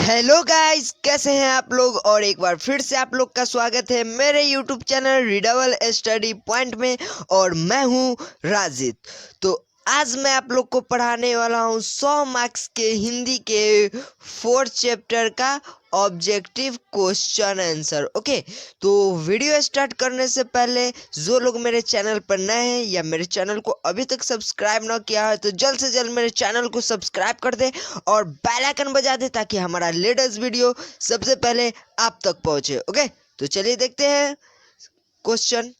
Hello guys, कैसे हैं आप लोग। और एक बार फिर से आप लोग का स्वागत है मेरे YouTube channel readable study point में। और मैं हूं राजिद। तो आज मैं आप लोग को पढ़ाने वाला हूं 100 मार्क्स के हिंदी के 4th चैप्टर का ऑब्जेक्टिव क्वेश्चन आंसर। ओके, तो वीडियो स्टार्ट करने से पहले जो लोग मेरे चैनल पर नए हैं या मेरे चैनल को अभी तक सब्सक्राइब ना किया है तो जल्द से जल्द मेरे चैनल को सब्सक्राइब कर दे और बेल आइकन बजा दे ताकि हमारा लेटेस्ट वीडियो सबसे पहले आप तक पहुंचे। ओके, तो चलिए देखते हैं क्वेश्चन।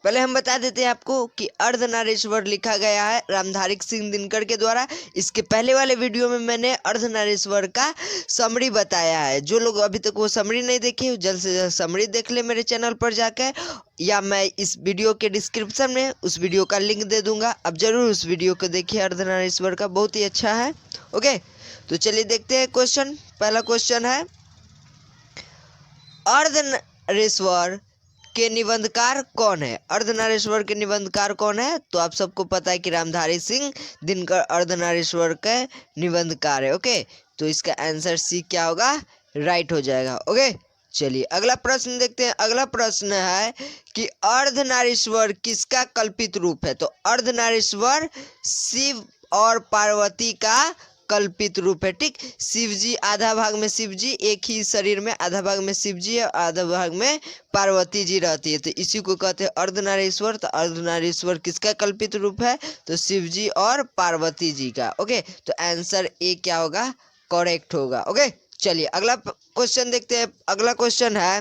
पहले हम बता देते हैं आपको कि अर्धनारीश्वर लिखा गया है रामधारी सिंह दिनकर के द्वारा। इसके पहले वाले वीडियो में मैंने अर्धनारीश्वर का समरी बताया है। जो लोग अभी तक वो समरी नहीं देखे जल्द से जल्द समरी देख ले मेरे चैनल पर जाकर, या मैं इस वीडियो के डिस्क्रिप्शन में उस वीडियो का लिंक दे दूंगा। अब जरूर उस वीडियो को देखिए, अर्धनारीश्वर का बहुत ही अच्छा है। ओके, तो चलिए देखते हैं क्वेश्चन। पहला क्वेश्चन है, अर्धनारीश्वर के निबंधकार कौन है। अर्धनारीश्वर के निबंधकार कौन है? तो आप सबको पता है कि रामधारी सिंह दिनकर अर्धनारीश्वर के निबंधकार है। ओके, तो इसका आंसर सी क्या होगा, राइट हो जाएगा। ओके, चलिए अगला प्रश्न देखते हैं। अगला प्रश्न है कि अर्धनारीश्वर किसका कल्पित रूप है। तो अर्धनारीश्वर शिव और पार्वती का कल्पित रूप है। ठीक, शिव जी आधा भाग में, शिव जी एक ही शरीर में आधा भाग में शिव जी है, आधा भाग में पार्वती जी रहती है, तो इसी को कहते हैं अर्धनारीश्वर। तो अर्धनारीश्वर किसका कल्पित रूप है? तो शिव जी और पार्वती जी का। ओके, तो आंसर ए क्या होगा, करेक्ट होगा। ओके, चलिए अगला क्वेश्चन देखते हैं। अगला क्वेश्चन है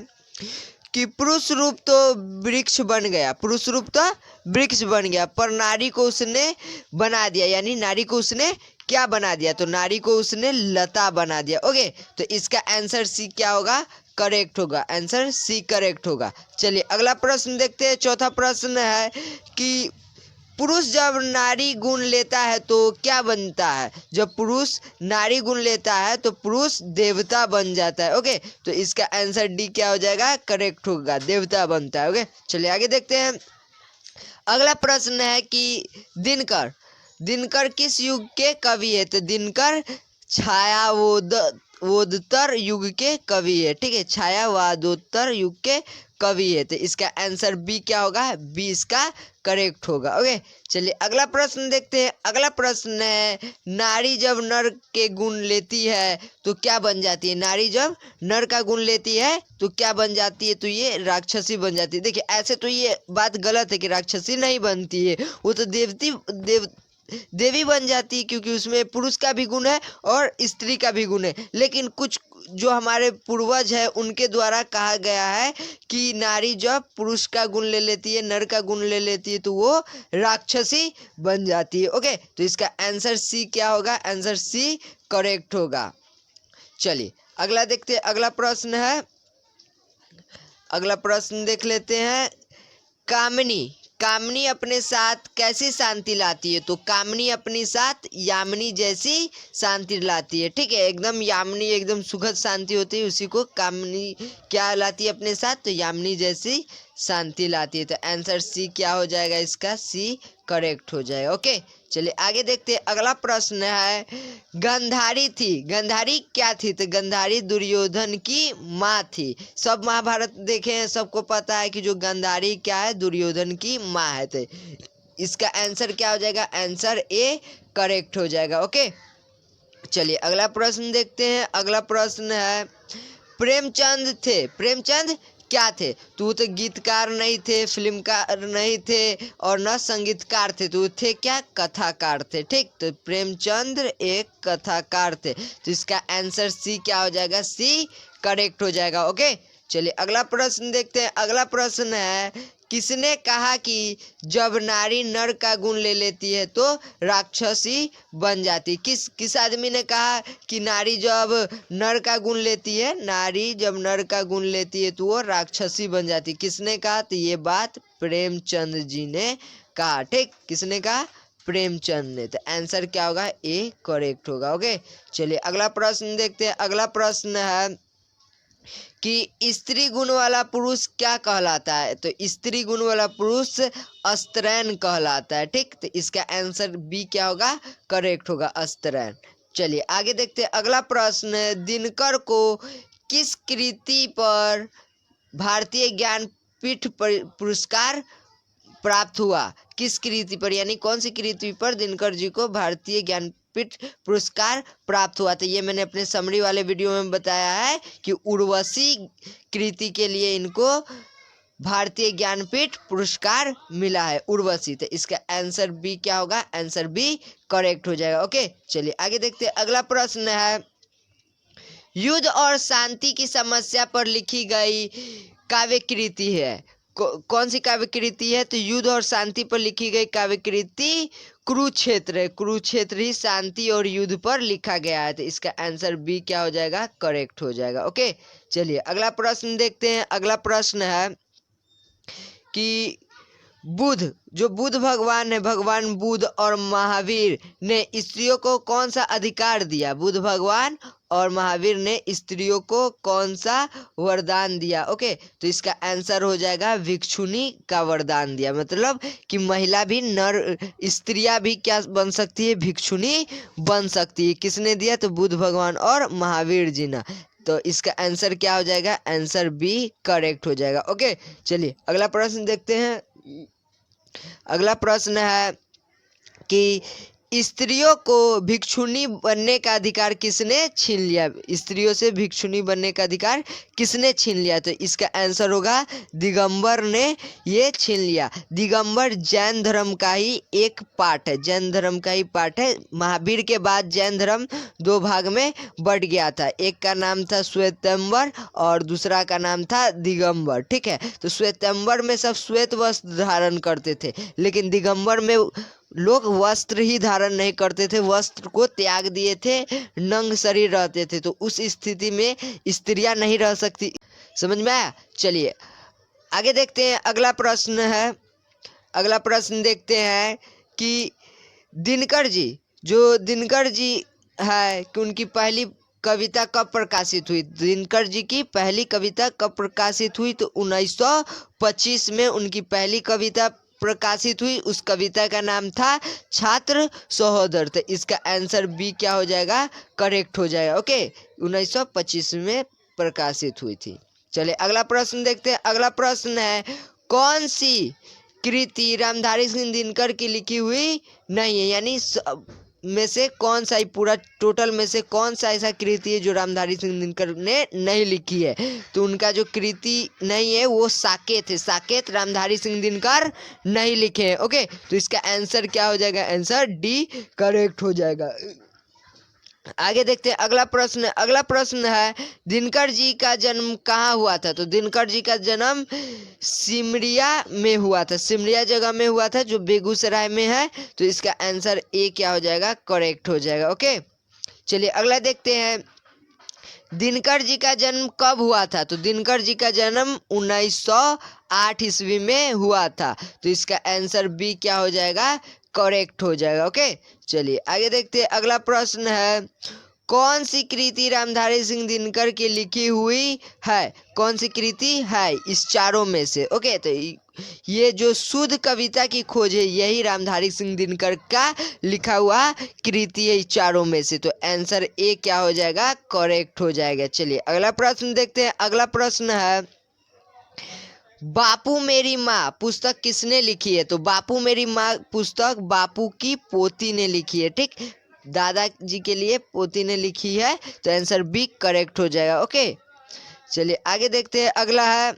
कि पुरुष रूप तो वृक्ष बन गया, पुरुष रूप तो वृक्ष बन गया, पर नारी को उसने बना दिया, यानी नारी को उसने क्या बना दिया? तो नारी को उसने लता बना दिया। ओके, तो इसका आंसर सी क्या होगा, करेक्ट होगा। आंसर सी करेक्ट होगा। चलिए अगला प्रश्न देखते हैं। चौथा प्रश्न है कि पुरुष जब नारी गुण लेता है तो क्या बनता है। जब पुरुष नारी गुण लेता है तो पुरुष देवता बन जाता है। ओके, तो इसका आंसर डी क्या हो जाएगा, करेक्ट होगा, देवता बनता है। ओके, चलिए आगे देखते हैं। अगला प्रश्न है कि दिनकर दिनकर किस युग के कवि है। तो दिनकर छायावादोत्तर युग के कवि है। ठीक है, छायावादोत्तर युग के कवि है, तो इसका आंसर बी क्या होगा, बी इसका करेक्ट होगा। ओके, चलिए अगला प्रश्न देखते हैं। अगला प्रश्न है, नारी जब नर के गुण लेती है तो क्या बन जाती है। नारी जब नर का गुण लेती है तो क्या बन जाती है? तो ये राक्षसी बन जाती है। देखिए ऐसे तो ये बात गलत है कि राक्षसी नहीं बनती है, वो तो देवी बन जाती है, क्योंकि उसमें पुरुष का भी गुण है और स्त्री का भी गुण है। लेकिन कुछ जो हमारे पूर्वज है उनके द्वारा कहा गया है कि नारी जब पुरुष का गुण ले लेती है, नर का गुण ले लेती है, तो वो राक्षसी बन जाती है। ओके, तो इसका आंसर सी क्या होगा, आंसर सी करेक्ट होगा। चलिए अगला देखते हैं। अगला प्रश्न है, अगला प्रश्न देख लेते हैं। कामिनी कामिनी अपने साथ कैसी शांति लाती है। तो कामिनी अपने साथ यामिनी जैसी शांति लाती है। ठीक है, एकदम यामिनी एकदम सुखद शांति होती है, उसी को कामिनी क्या लाती है अपने साथ, तो यामिनी जैसी शांति लाती है। तो आंसर सी क्या हो जाएगा, इसका सी करेक्ट हो जाएगा। ओके, चलिए आगे देखते हैं। अगला प्रश्न है, गंधारी थी, गंधारी क्या थी। तो गंधारी दुर्योधन की माँ थी। सब महाभारत देखे हैं, सबको पता है कि जो गंधारी क्या है, दुर्योधन की माँ है। तो इसका आंसर क्या हो जाएगा, आंसर ए करेक्ट हो जाएगा। ओके, चलिए अगला प्रश्न देखते हैं। अगला प्रश्न है, प्रेमचंद थे, प्रेमचंद क्या थे। तो वो तो गीतकार नहीं थे, फिल्मकार नहीं थे और न संगीतकार थे, तो वो थे क्या, कथाकार थे। ठीक, तो प्रेमचंद्र एक कथाकार थे, तो इसका आंसर सी क्या हो जाएगा, सी करेक्ट हो जाएगा। ओके, चलिए अगला प्रश्न देखते हैं। अगला प्रश्न है, किसने कहा कि जब नारी नर का गुण ले लेती है तो राक्षसी बन जाती। किस आदमी ने कहा कि नारी जब नर का गुण लेती है, नारी जब नर का गुण लेती है तो वो राक्षसी बन जाती। किसने कहा? तो ये बात प्रेमचंद जी ने कहा। ठीक, किसने कहा, प्रेमचंद ने। तो आंसर क्या होगा, ए करेक्ट होगा। ओके, चलिए अगला प्रश्न देखते हैं। अगला प्रश्न है कि स्त्री गुण वाला पुरुष क्या कहलाता है। तो स्त्री गुण वाला पुरुष अस्त्रैन कहलाता है। ठीक, तो इसका आंसर बी क्या होगा, करेक्ट होगा, अस्त्रैन। चलिए आगे देखते हैं अगला प्रश्न। दिनकर को किस कृति पर भारतीय ज्ञानपीठ पुरस्कार प्राप्त हुआ? किस कृति पर, यानी कौन सी कृति पर दिनकर जी को भारतीय ज्ञानपीठ पुरस्कार प्राप्त हुआ? तो ये मैंने अपने समरी वाले वीडियो में बताया है कि उर्वशी कृति के लिए इनको भारतीय ज्ञानपीठ पुरस्कार मिला है, उर्वशी। तो इसका आंसर बी क्या होगा? आंसर बी करेक्ट हो जाएगा। ओके, चलिए आगे देखते हैं अगला प्रश्न है। युद्ध और शांति की समस्या पर लिखी गई काव्य कृति है, कौन सी काव्य कृति है? तो युद्ध और शांति पर लिखी गई काव्य कृति कुरुक्षेत्र है। कुरुक्षेत्र ही शांति और युद्ध पर लिखा गया है। तो इसका आंसर बी क्या हो जाएगा? करेक्ट हो जाएगा। ओके, चलिए अगला प्रश्न देखते हैं। अगला प्रश्न है कि बुध, जो बुध भगवान है, भगवान बुध और महावीर ने स्त्रियों को कौन सा अधिकार दिया? बुध भगवान और महावीर ने स्त्रियों को कौन सा वरदान दिया? ओके, तो इसका आंसर हो जाएगा भिक्षुनी का वरदान दिया। मतलब कि महिला भी, नर स्त्रियां भी क्या बन सकती है? भिक्षुनी बन सकती है। किसने दिया? तो बुध भगवान और महावीर जी ने। तो इसका आंसर क्या हो जाएगा? आंसर बी करेक्ट हो जाएगा। ओके, चलिए अगला प्रश्न देखते हैं। अगला प्रश्न है कि स्त्रियों को भिक्षुनी बनने का अधिकार किसने छीन लिया? स्त्रियों से भिक्षुनी बनने का अधिकार किसने छीन लिया? तो इसका आंसर होगा दिगंबर ने ये छीन लिया। दिगंबर जैन धर्म का ही एक पार्ट है, जैन धर्म का ही पार्ट है। महावीर के बाद जैन धर्म दो भाग में बढ़ गया था, एक का नाम था श्वेतंबर और दूसरा का नाम था दिगंबर। ठीक है, तो श्वेतंबर में सब श्वेत वस्त्र धारण करते थे, लेकिन दिगंबर में लोग वस्त्र ही धारण नहीं करते थे, वस्त्र को त्याग दिए थे, नंग शरीर रहते थे। तो उस स्थिति में स्त्रियां नहीं रह सकती। समझ में आया? चलिए आगे देखते हैं। अगला प्रश्न है, अगला प्रश्न देखते हैं कि दिनकर जी, जो दिनकर जी है कि उनकी पहली कविता कब प्रकाशित हुई? दिनकर जी की पहली कविता कब प्रकाशित हुई? तो 1925 में उनकी पहली कविता प्रकाशित हुई। उस कविता का नाम था छात्र सहोदर। तो इसका आंसर बी क्या हो जाएगा? करेक्ट हो जाएगा। ओके, 1925 में प्रकाशित हुई थी। चलिए अगला प्रश्न देखते हैं। अगला प्रश्न है, कौन सी कृति रामधारी सिंह दिनकर की लिखी हुई नहीं है? यानी में से कौन सा, पूरा टोटल में से कौन सा ऐसा कृति है जो रामधारी सिंह दिनकर ने नहीं लिखी है? तो उनका जो कृति नहीं है वो साकेत है। साकेत रामधारी सिंह दिनकर नहीं लिखे हैं। ओके, तो इसका आंसर क्या हो जाएगा? आंसर डी करेक्ट हो जाएगा। आगे देखते हैं अगला प्रश्न। अगला प्रश्न है, दिनकर जी का जन्म कहाँ हुआ था? तो दिनकर जी का जन्म सिमरिया में हुआ था। सिमरिया जगह में हुआ था जो बेगूसराय में है। तो इसका आंसर ए क्या हो जाएगा? करेक्ट हो जाएगा। ओके, चलिए अगला देखते हैं। दिनकर जी का जन्म कब हुआ था? तो दिनकर जी का जन्म 1908 ईस्वी में हुआ था। तो इसका आंसर बी क्या हो जाएगा? करेक्ट हो जाएगा। ओके, चलिए आगे देखते हैं। अगला प्रश्न है, कौन सी कृति रामधारी सिंह दिनकर की लिखी हुई है? कौन सी कृति है इस चारों में से? ओके, तो ये जो शुद्ध कविता की खोज है यही रामधारी सिंह दिनकर का लिखा हुआ कृति है इस चारों में से। तो आंसर ए क्या हो जाएगा? करेक्ट हो जाएगा। चलिए अगला प्रश्न देखते हैं। अगला प्रश्न है, बापू मेरी माँ पुस्तक किसने लिखी है? तो बापू मेरी माँ पुस्तक बापू की पोती ने लिखी है। ठीक, दादाजी के लिए पोती ने लिखी है। तो आंसर बी करेक्ट हो जाएगा। ओके, चलिए आगे देखते हैं। अगला है,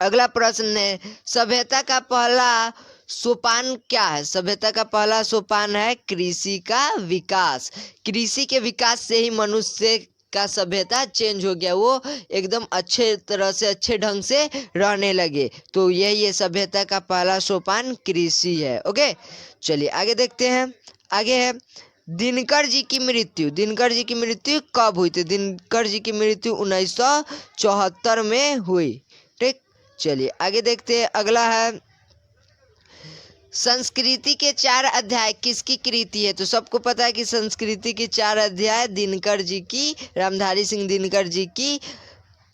अगला प्रश्न है, सभ्यता का पहला सोपान क्या है? सभ्यता का पहला सोपान है कृषि का विकास। कृषि के विकास से ही मनुष्य का सभ्यता चेंज हो गया, वो एकदम अच्छे तरह से, अच्छे ढंग से रहने लगे। तो यही है सभ्यता का पहला सोपान कृषि है। ओके, चलिए आगे देखते हैं। आगे है, दिनकर जी की मृत्यु, दिनकर जी की मृत्यु कब हुई थी? दिनकर जी की मृत्यु 1974 में हुई। ठीक, चलिए आगे देखते हैं। अगला है, संस्कृति के 4 अध्याय किसकी कृति है? तो सबको पता है कि संस्कृति के 4 अध्याय दिनकर जी की, रामधारी सिंह दिनकर जी की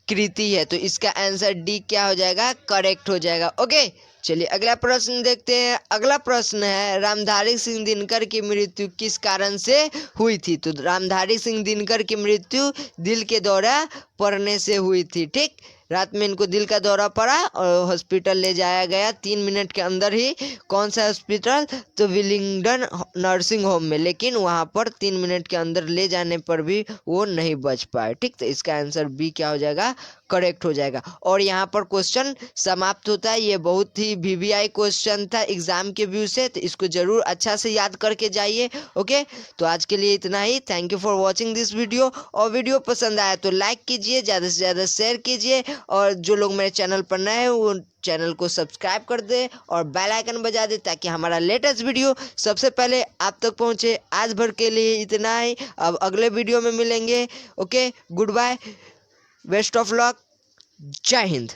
कृति है। तो इसका आंसर डी क्या हो जाएगा? करेक्ट हो जाएगा। ओके, चलिए अगला प्रश्न देखते हैं। अगला प्रश्न है रामधारी सिंह दिनकर की मृत्यु किस कारण से हुई थी? तो रामधारी सिंह दिनकर की मृत्यु दिल के दौरा पड़ने से हुई थी। ठीक, रात में इनको दिल का दौरा पड़ा और हॉस्पिटल ले जाया गया 3 मिनट के अंदर ही। कौन सा हॉस्पिटल? तो विलिंगडन नर्सिंग होम में, लेकिन वहाँ पर 3 मिनट के अंदर ले जाने पर भी वो नहीं बच पाए। ठीक, तो इसका आंसर बी क्या हो जाएगा? करेक्ट हो जाएगा। और यहाँ पर क्वेश्चन समाप्त होता है। ये बहुत ही वीवीआई क्वेश्चन था एग्जाम के व्यू से, तो इसको जरूर अच्छा से याद करके जाइए। ओके, तो आज के लिए इतना ही। Thank you for watching this video. और वीडियो पसंद आया तो लाइक कीजिए, ज़्यादा से ज़्यादा शेयर कीजिए, और जो लोग मेरे चैनल पर नए हैं वो चैनल को सब्सक्राइब कर दे और बेल आइकन बजा दे, ताकि हमारा लेटेस्ट वीडियो सबसे पहले आप तक पहुंचे। आज भर के लिए इतना ही, अब अगले वीडियो में मिलेंगे। Okay, good bye, best of luck, Jai Hind.